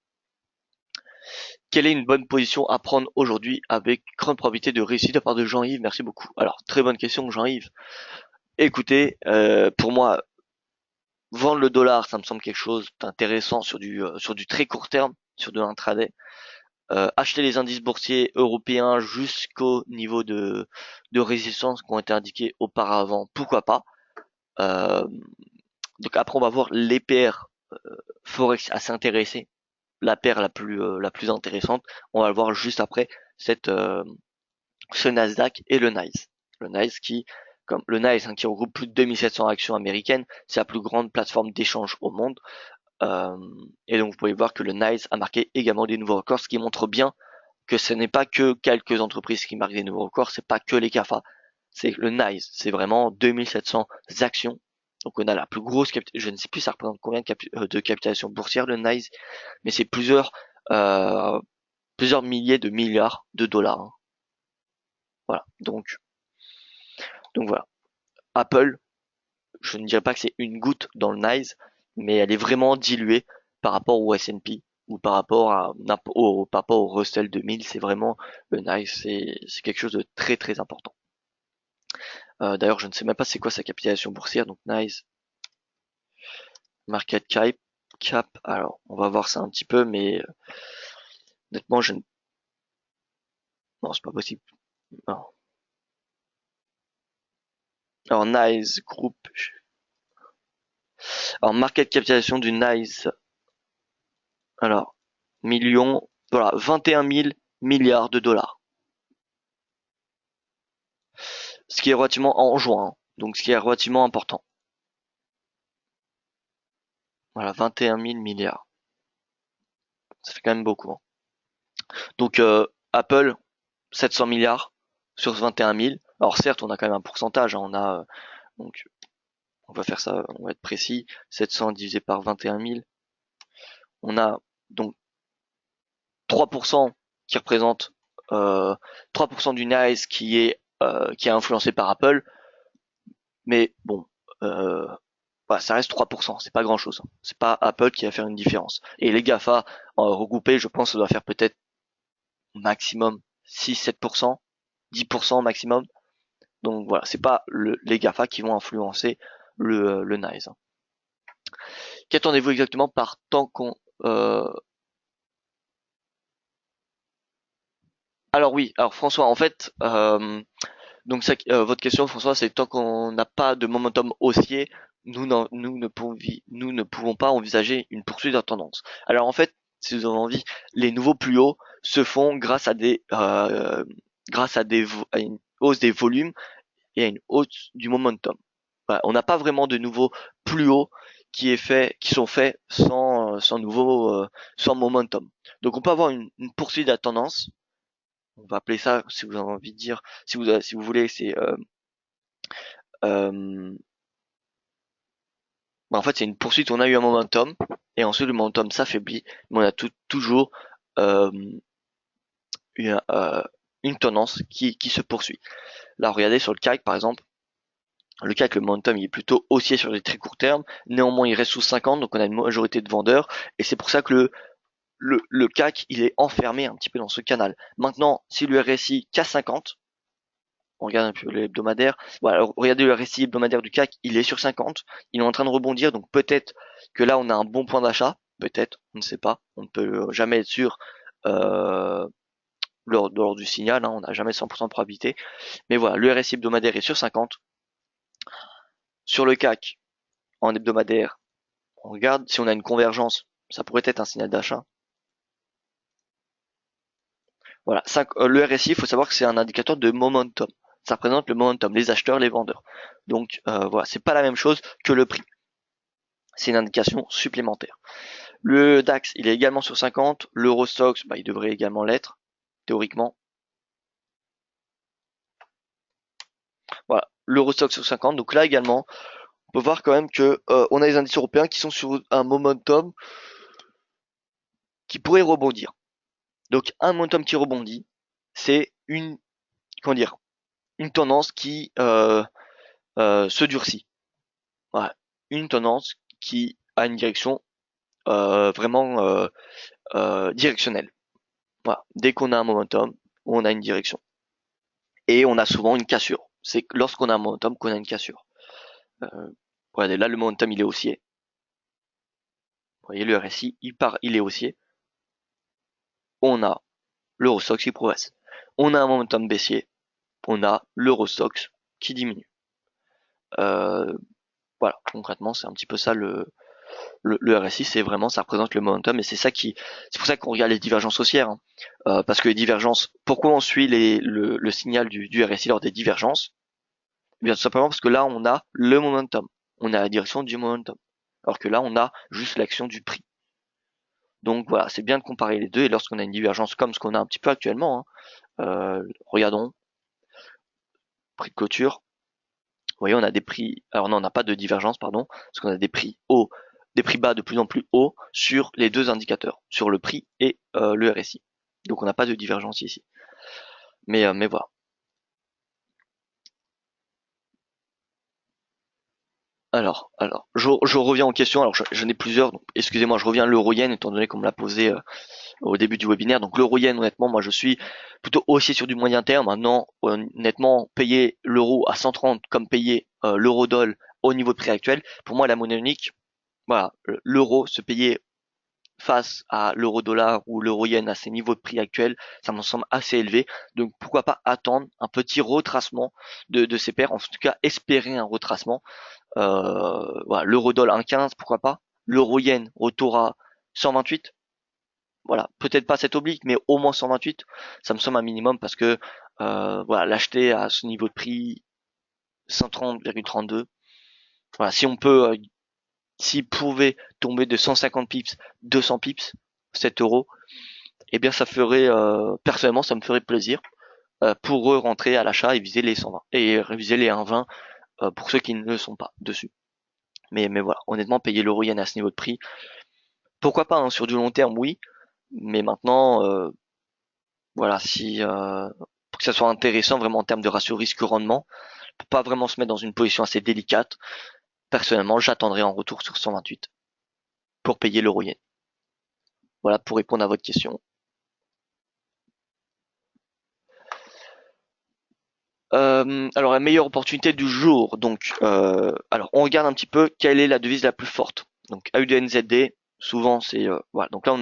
Quelle est une bonne position à prendre aujourd'hui avec grande probabilité de réussite de la part de Jean-Yves? Merci beaucoup. Alors très bonne question Jean-Yves. Écoutez, pour moi vendre le dollar, ça me semble quelque chose d'intéressant sur du très court terme, sur de l'intraday. Acheter les indices boursiers européens jusqu'au niveau de résistance qui ont été indiqués auparavant, pourquoi pas. Euh, donc après on va voir les paires Forex assez intéressées. La paire la plus intéressante, on va le voir juste après ce Nasdaq et le NYSE. Le NYSE comme le NYSE, hein, qui regroupe plus de 2700 actions américaines, c'est la plus grande plateforme d'échange au monde. Et donc vous pouvez voir que le NYSE a marqué également des nouveaux records, ce qui montre bien que ce n'est pas que quelques entreprises qui marquent des nouveaux records, c'est pas que les GAFA, c'est le NYSE, c'est vraiment 2700 actions. Donc on a la plus grosse je ne sais plus ça représente combien de capitalisation boursière le NYSE, mais c'est euh, plusieurs milliers de milliards de dollars, hein. Voilà. Donc voilà. Apple, je ne dirais pas que c'est une goutte dans le NYSE, mais elle est vraiment diluée par rapport au S&P ou par rapport au Russell 2000. C'est vraiment le NYSE, c'est quelque chose de très très important. D'ailleurs, je ne sais même pas c'est quoi sa capitalisation boursière, donc NYSE market cap. Alors, on va voir ça un petit peu, mais honnêtement, non, c'est pas possible. Non. Alors NYSE Group. Alors market capitalisation du NYSE. Alors millions. Voilà, 21 000 milliards de dollars. Ce qui est relativement en juin, hein. Donc ce qui est relativement important. Voilà, 21 000 milliards. Ça fait quand même beaucoup, hein. Donc Apple, 700 milliards sur 21 000. Alors certes, on a quand même un pourcentage, hein. Donc on va faire ça, on va être précis. 700 divisé par 21 000. On a donc 3% qui représente 3% du NYSE qui est influencé par Apple. Mais bon, voilà, ça reste 3%, c'est pas grand chose, hein. C'est pas Apple qui va faire une différence. Et les GAFA regroupés, je pense, ça doit faire peut-être maximum 6-7%, 10% maximum. Donc voilà, c'est pas les GAFA qui vont influencer le NYSE, hein. Qu'attendez-vous exactement par temps Alors oui, alors François, en fait, donc votre question, François, c'est tant qu'on n'a pas de momentum haussier, nous ne pouvons pas envisager une poursuite de la tendance. Alors en fait, si vous avez envie, les nouveaux plus hauts se font à une hausse des volumes et à une hausse du momentum. Voilà, on n'a pas vraiment de nouveaux plus hauts qui sont faits sans momentum. Donc on peut avoir une poursuite de la tendance. On va appeler ça, si vous avez envie de dire, si vous voulez, c'est euh, en fait c'est une poursuite. On a eu un momentum et ensuite le momentum s'affaiblit, mais on a toujours euh, une, euh, une tendance qui se poursuit. Là, regardez sur le CAC par exemple. Le CAC, le momentum, il est plutôt haussier sur les très courts termes. Néanmoins, il reste sous 50, donc on a une majorité de vendeurs. Et c'est pour ça que le CAC, il est enfermé un petit peu dans ce canal. Maintenant, si le RSI casse 50, on regarde un peu l'hebdomadaire. Voilà, regardez le RSI hebdomadaire du CAC, il est sur 50. Il est en train de rebondir, donc peut-être que là, on a un bon point d'achat. Peut-être, on ne sait pas. On ne peut jamais être sûr euh, lors du signal. Hein, on n'a jamais 100% de probabilité. Mais voilà, le RSI hebdomadaire est sur 50. Sur le CAC, en hebdomadaire, on regarde si on a une convergence, ça pourrait être un signal d'achat. Voilà, le RSI, il faut savoir que c'est un indicateur de momentum. Ça représente le momentum, les acheteurs, les vendeurs. Donc voilà, c'est pas la même chose que le prix. C'est une indication supplémentaire. Le DAX, il est également sur 50. L'Eurostoxx, il devrait également l'être, théoriquement. Voilà, l'Eurostoxx sur 50. Donc là également, on peut voir quand même que on a les indices européens qui sont sur un momentum qui pourrait rebondir. Donc un momentum qui rebondit, c'est comment dire, une tendance qui se durcit. Voilà. Une tendance qui a une direction vraiment directionnelle. Voilà. Dès qu'on a un momentum, on a une direction. Et on a souvent une cassure. C'est lorsqu'on a un momentum qu'on a une cassure. Euh, Regardez, là le momentum il est haussier. Vous voyez le RSI, il est haussier. On a l'Eurostoxx qui progresse. On a un momentum baissier. On a l'Eurostoxx qui diminue. Euh, voilà, concrètement c'est un petit peu ça le RSI, c'est vraiment, ça représente le momentum et c'est pour ça qu'on regarde les divergences haussières, hein. Parce que les divergences, pourquoi on suit le signal du RSI lors des divergences? Eh bien, tout simplement parce que là, on a le momentum. On a la direction du momentum. Alors que là, on a juste l'action du prix. Donc voilà, c'est bien de comparer les deux et lorsqu'on a une divergence comme ce qu'on a un petit peu actuellement, hein, regardons, prix de clôture. Vous voyez, on a des prix, alors non, on n'a pas de divergence, pardon, parce qu'on a des prix hauts, des prix bas de plus en plus hauts sur les deux indicateurs, sur le prix et le RSI. Donc on n'a pas de divergence ici. Mais voilà. Je reviens en question. Alors, j'en ai plusieurs. Donc, excusez-moi, je reviens à l'euro-yen, étant donné qu'on me l'a posé au début du webinaire. Donc, l'euro-yen, honnêtement, moi, je suis plutôt haussier sur du moyen terme. Maintenant, honnêtement, payer l'euro à 130 comme payer l'euro-dollar au niveau de prix actuel, pour moi, la monnaie unique, voilà, l'euro se payer face à l'euro-dollar ou l'euro-yen à ces niveaux de prix actuels, ça me semble assez élevé. Donc pourquoi pas attendre un petit retracement de ces paires, en tout cas espérer un retracement. Voilà, l'euro-dollar 1,15, pourquoi pas. L'euro-yen retour à 128. Voilà, peut-être pas cette oblique, mais au moins 128, ça me semble un minimum parce que voilà, l'acheter à ce niveau de prix 130,32. Voilà, si on peut s'il pouvait tomber de 150 pips, 200 pips, 7 euros, eh bien ça ferait, personnellement, ça me ferait plaisir pour rentrer à l'achat et viser les 120 et viser les 1,20 pour ceux qui ne le sont pas dessus. Mais voilà, honnêtement, payer l'euro yen à ce niveau de prix, pourquoi pas, hein, sur du long terme, oui, mais maintenant, voilà, si pour que ça soit intéressant vraiment en termes de ratio risque-rendement, pour pas vraiment se mettre dans une position assez délicate, personnellement, j'attendrai en retour sur 128 pour payer l'euro yen. Voilà pour répondre à votre question. Alors la meilleure opportunité du jour. Donc, alors on regarde un petit peu quelle est la devise la plus forte. Donc AUDNZD, souvent c'est voilà. Donc là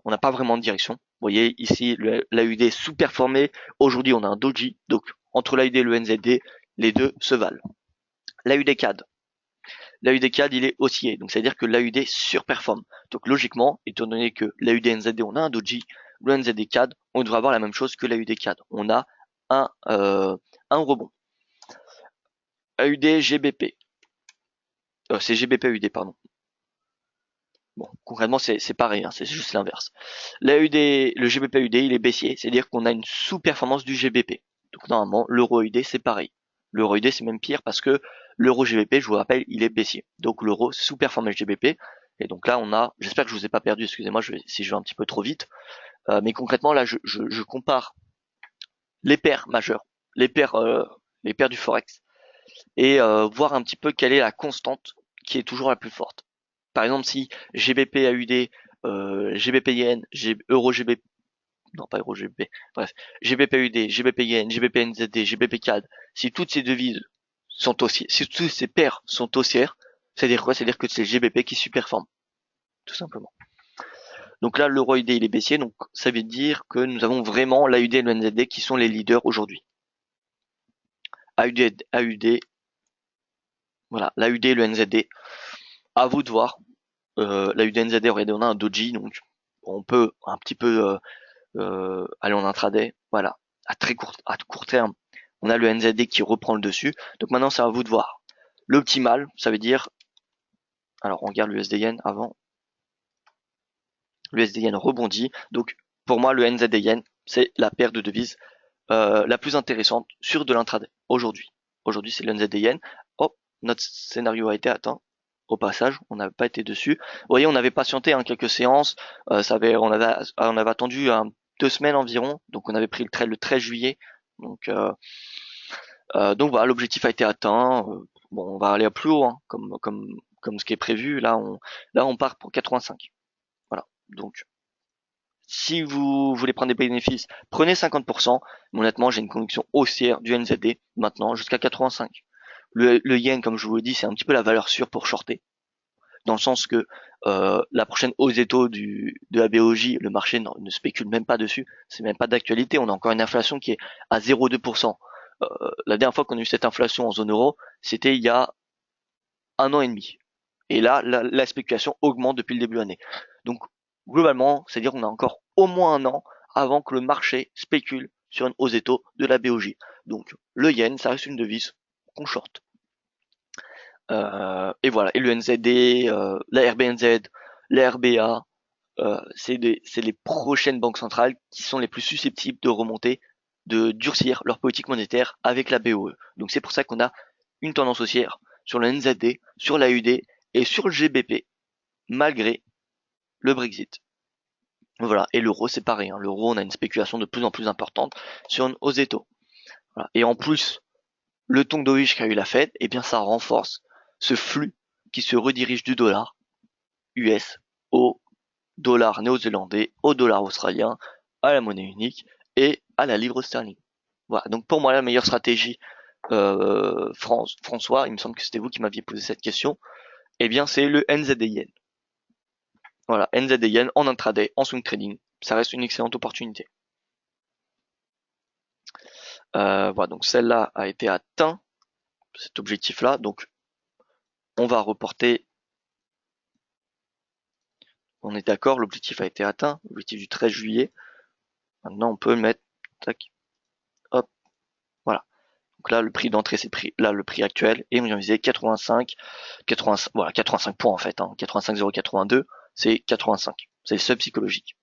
on n'a pas vraiment de direction. voyez ici, l'AUD sous-performé. Aujourd'hui, on a un doji. Donc, entre l'AUD et le NZD, les deux se valent. L'AUD CAD. L'AUD CAD, il est haussier. Donc, c'est-à-dire que l'AUD surperforme. Donc, logiquement, étant donné que l'AUD NZD, on a un doji, le NZD CAD, on devrait avoir la même chose que l'AUD CAD. On a un rebond. AUD GBP. C'est GBP AUD, pardon. Bon, concrètement, c'est pareil, hein, c'est juste l'inverse. L'AUD, le GBP AUD, il est baissier, c'est-à-dire qu'on a une sous-performance du GBP. Donc normalement, l'euro AUD, c'est pareil. L'euro AUD, c'est même pire parce que l'euro GBP, je vous rappelle, il est baissier. Donc l'euro sous-performe le GBP. Et donc là, on a, j'espère que je vous ai pas perdu, excusez-moi si je vais un petit peu trop vite. Mais concrètement, là, je compare les paires majeures, les paires du Forex, et voir un petit peu quelle est la constante qui est toujours la plus forte. Par exemple, si GBP AUD, GBP Yen, Euro GBP, non pas Euro GBP, bref, GBP AUD, GBP Yen, GBP NZD, GBP CAD, si toutes ces devises sont haussières, si toutes ces paires sont haussières, c'est-à-dire quoi? C'est-à-dire que c'est le GBP qui superforme, tout simplement. Donc là, l'euro AUD il est baissier, donc ça veut dire que nous avons vraiment l'AUD et le NZD qui sont les leaders aujourd'hui. AUD, voilà, l'AUD et le NZD, à vous de voir. La UDNZD, regardez, on a un doji, donc on peut un petit peu aller en intraday. Voilà, à court terme, on a le NZD qui reprend le dessus. Donc maintenant, c'est à vous de voir. L'optimal, ça veut dire, alors on regarde l'USD Yen avant. L'USD Yen rebondit. Donc pour moi, le NZD Yen, c'est la paire de devises la plus intéressante sur de l'intraday aujourd'hui. Aujourd'hui, c'est le NZD Yen. Oh, notre scénario a été atteint. Au passage, on n'avait pas été dessus. Vous voyez, on avait patienté quelques séances. On avait attendu 2 semaines environ. Donc on avait pris le trade le 13 juillet. Donc voilà, l'objectif a été atteint. Bon, on va aller plus haut, hein, comme ce qui est prévu. Là on part pour 85. Voilà. Donc si vous voulez prendre des bénéfices, prenez 50%. Mais honnêtement, j'ai une conviction haussière du NZD maintenant jusqu'à 85. Le yen, comme je vous l'ai dit, c'est un petit peu la valeur sûre pour shorter, dans le sens que la prochaine hausse des taux de la BOJ, le marché ne spécule même pas dessus, c'est même pas d'actualité. On a encore une inflation qui est à 0,2%. La dernière fois qu'on a eu cette inflation en zone euro, c'était il y a 1 an et demi. Et là, la spéculation augmente depuis le début de l'année. Donc globalement, c'est-à-dire qu'on a encore au moins 1 an avant que le marché spécule sur une hausse des taux de la BOJ. Donc le yen, ça reste une devise qu'on short. Et voilà, et le NZD, la RBNZ, la RBA, c'est les prochaines banques centrales qui sont les plus susceptibles de remonter, de durcir leur politique monétaire avec la BOE. Donc c'est pour ça qu'on a une tendance haussière sur le NZD, sur l'AUD et sur le GBP, malgré le Brexit. Voilà, et l'euro c'est pareil, hein. L'euro on a une spéculation de plus en plus importante sur une hausse des taux. Voilà. Et en plus, le ton dovish qu'a eu la Fed, eh bien ça renforce ce flux qui se redirige du dollar US au dollar néo-zélandais, au dollar australien, à la monnaie unique et à la livre sterling. Voilà, donc pour moi la meilleure stratégie, François, il me semble que c'était vous qui m'aviez posé cette question, eh bien c'est le NZD Yen. Voilà, NZD Yen en intraday, en swing trading, ça reste une excellente opportunité. Voilà, donc celle-là a été atteint, cet objectif-là, donc on va reporter. On est d'accord, l'objectif a été atteint, l'objectif du 13 juillet. Maintenant, on peut le mettre, tac, hop, voilà. Donc là, le prix d'entrée, c'est le prix actuel, et on vient viser 85, voilà, 85 points en fait, hein, 85,082, c'est 85. C'est le seuil psychologique.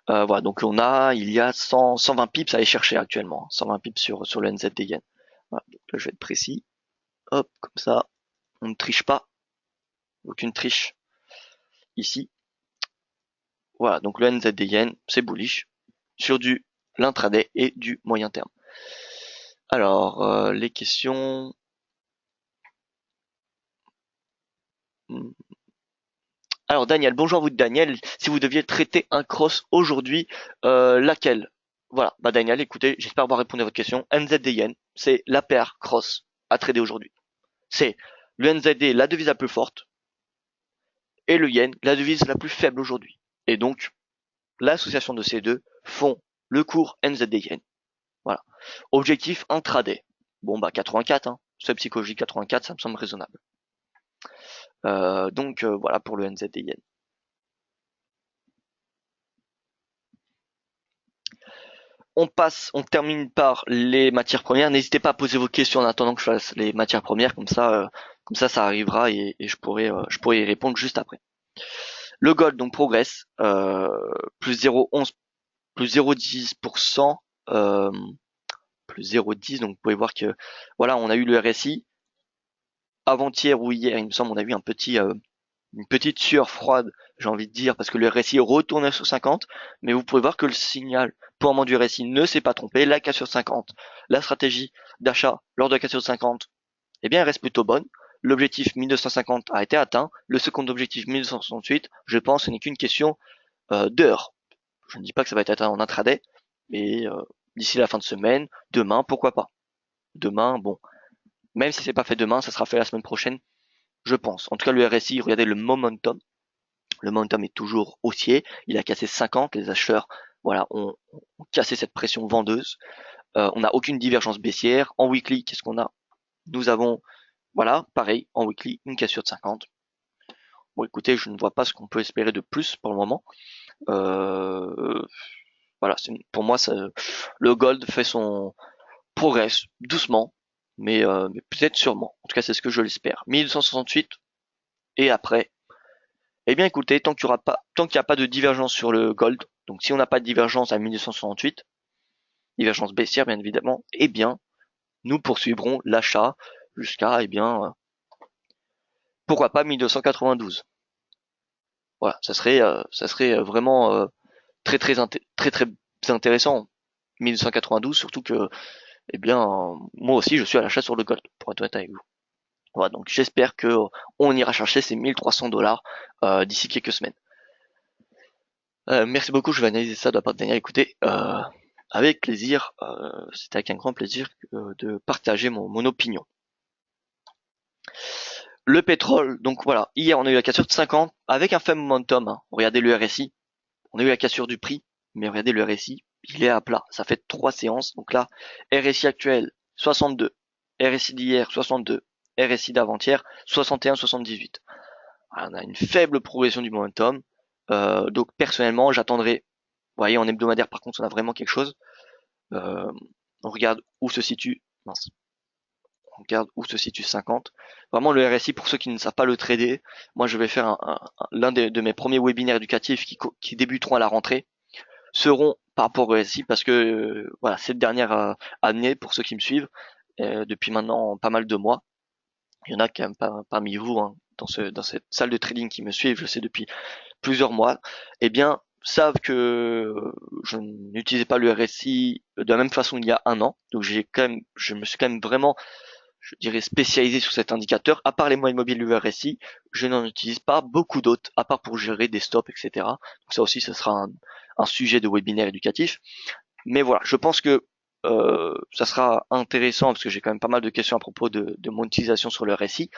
Voilà, donc il y a 120 pips à aller chercher actuellement, 120 pips sur le NZD Yen. Voilà, donc là, je vais être précis. Hop, comme ça, on ne triche pas, aucune triche ici. Voilà, donc le NZD Yen, c'est bullish sur l'intraday et du moyen terme. Alors, les questions. Alors Daniel, bonjour à vous Daniel. Si vous deviez traiter un cross aujourd'hui, laquelle? Voilà, bah Daniel, écoutez, j'espère avoir répondu à votre question. NZD Yen, c'est la paire cross à trader aujourd'hui. C'est le NZD, la devise la plus forte, et le Yen, la devise la plus faible aujourd'hui. Et donc, l'association de ces deux font le cours NZD-Yen. Voilà. Objectif intraday. Bon bah 84, hein. Seuil psychologique 84, ça me semble raisonnable. Donc voilà pour le NZD-Yen. On termine par les matières premières. N'hésitez pas à poser vos questions en attendant que je fasse les matières premières, ça arrivera et je pourrai y répondre juste après. Le gold donc progresse, plus 0,11, plus 0,10%, plus 0,10. Donc vous pouvez voir que voilà, on a eu le RSI avant-hier ou hier, il me semble, on a eu une petite sueur froide, j'ai envie de dire, parce que le RSI retournait sur 50, mais vous pouvez voir que le signal pour moment du RSI ne s'est pas trompé. La cassure 50, la stratégie d'achat lors de la cassure 50, eh bien, elle reste plutôt bonne. L'objectif 1250 a été atteint. Le second objectif 1268, je pense, ce n'est qu'une question d'heure. Je ne dis pas que ça va être atteint en intraday, mais d'ici la fin de semaine, demain, pourquoi pas. Demain, bon, même si c'est pas fait demain, ça sera fait la semaine prochaine, je pense. En tout cas, le RSI, regardez le momentum. Le momentum est toujours haussier. Il a cassé 50. Les acheteurs, voilà, ont cassé cette pression vendeuse. On n'a aucune divergence baissière. En weekly, qu'est-ce qu'on a? Nous avons, voilà, pareil, en weekly, une cassure de 50. Bon, écoutez, je ne vois pas ce qu'on peut espérer de plus pour le moment. Voilà, pour moi, le gold fait son progresse doucement, mais peut-être sûrement. En tout cas, c'est ce que je l'espère. 1268 et après, eh bien, écoutez, tant qu'il n'y a pas de divergence sur le gold, donc si on n'a pas de divergence à 1268, divergence baissière bien évidemment, eh bien, nous poursuivrons l'achat jusqu'à, pourquoi pas 1292. Voilà, ça serait vraiment très très intéressant. 1292, surtout que, moi aussi je suis à l'achat sur le gold, pour être honnête avec vous. Voilà, donc j'espère que on ira chercher ces 1300 $ d'ici quelques semaines. Merci beaucoup, je vais analyser ça de la part de Daniel. Écoutez, avec plaisir, c'était avec un grand plaisir de partager mon opinion. Le pétrole, donc voilà, hier on a eu la cassure de 50 avec un faible momentum, hein. Regardez le RSI, on a eu la cassure du prix, mais regardez le RSI, il est à plat, ça fait 3 séances, donc là, RSI actuel 62, RSI d'hier 62, RSI d'avant-hier 61, 78. On a une faible progression du momentum, donc personnellement j'attendrai, vous voyez en hebdomadaire par contre on a vraiment quelque chose. On regarde où se situe, mince, on regarde où se situe 50. Vraiment le RSI, pour ceux qui ne savent pas le trader, moi je vais faire l'un de mes premiers webinaires éducatifs qui débuteront à la rentrée, seront par rapport au RSI parce que voilà, cette dernière année, pour ceux qui me suivent, depuis maintenant pas mal de mois, il y en a quand même pas parmi vous, hein, dans cette salle de trading qui me suivent, je sais depuis plusieurs mois, eh bien savent que je n'utilisais pas le RSI de la même façon il y a un an. Donc je me suis quand même vraiment, je dirais, spécialisé sur cet indicateur. À part les moyens mobiles du RSI, je n'en utilise pas beaucoup d'autres, à part pour gérer des stops, etc. Donc ça aussi, ce sera un sujet de webinaire éducatif. Mais voilà, je pense que ça sera intéressant parce que j'ai quand même pas mal de questions à propos de monétisation sur le RSI.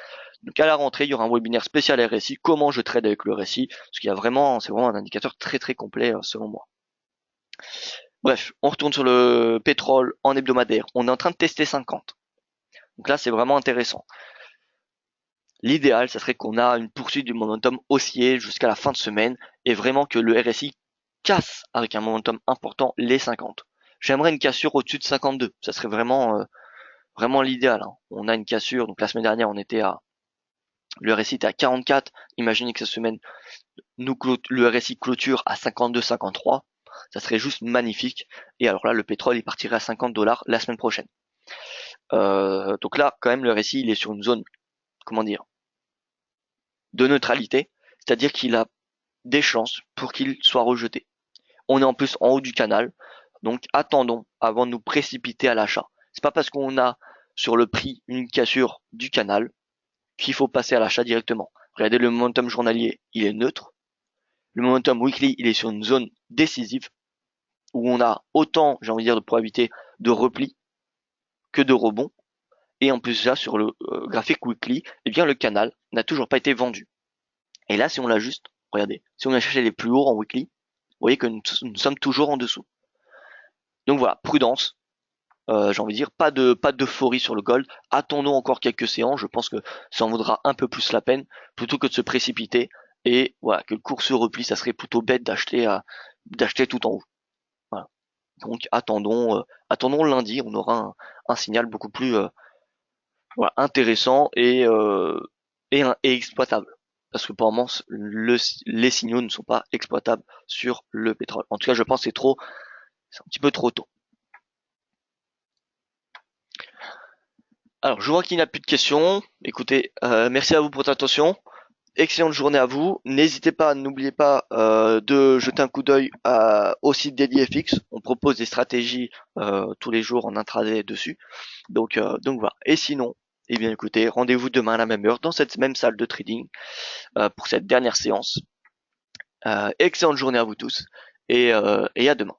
Donc à la rentrée, il y aura un webinaire spécial RSI, comment je trade avec le RSI, parce qu'il y a vraiment, c'est vraiment un indicateur très très complet selon moi. Bref, on retourne sur le pétrole en hebdomadaire. On est en train de tester 50. Donc là, c'est vraiment intéressant. L'idéal, ça serait qu'on a une poursuite du momentum haussier jusqu'à la fin de semaine et vraiment que le RSI casse avec un momentum important les 50. J'aimerais une cassure au-dessus de 52. Ça serait vraiment l'idéal, hein. On a une cassure, donc la semaine dernière le RSI était à 44. Imaginez que cette semaine, le RSI clôture à 52, 53. Ça serait juste magnifique. Et alors là, le pétrole, il partirait à 50 $ la semaine prochaine. Donc là, quand même, le RSI, il est sur une zone, comment dire, de neutralité. C'est-à-dire qu'il a des chances pour qu'il soit rejeté. On est en plus en haut du canal. Donc attendons avant de nous précipiter à l'achat. C'est pas parce qu'on a sur le prix une cassure du canal qu'il faut passer à l'achat directement. Regardez le momentum journalier, il est neutre. Le momentum weekly, il est sur une zone décisive où on a autant, j'ai envie de dire, de probabilité de repli que de rebond. Et en plus là, sur le graphique weekly, eh bien le canal n'a toujours pas été vendu. Et là, si on l'ajuste, regardez, si on a cherché les plus hauts en weekly, voyez que nous sommes toujours en dessous. Donc voilà, prudence. J'ai envie de dire, pas d'euphorie sur le gold. Attendons encore quelques séances. Je pense que ça en vaudra un peu plus la peine plutôt que de se précipiter. Et voilà, que le cours se replie, ça serait plutôt bête d'acheter tout en haut. Voilà. Donc attendons lundi, on aura un signal beaucoup plus voilà, intéressant et exploitable. Parce que pour le moment, les signaux ne sont pas exploitables sur le pétrole. En tout cas, je pense que c'est un petit peu trop tôt. Alors, je vois qu'il n'y a plus de questions. Écoutez, merci à vous pour votre attention. Excellente journée à vous. N'hésitez pas, n'oubliez pas de jeter un coup d'œil au site DailyFX. On propose des stratégies tous les jours en intraday dessus. Donc voilà. Et sinon, eh bien écoutez, rendez-vous demain à la même heure dans cette même salle de trading pour cette dernière séance. Excellente journée à vous tous et à demain.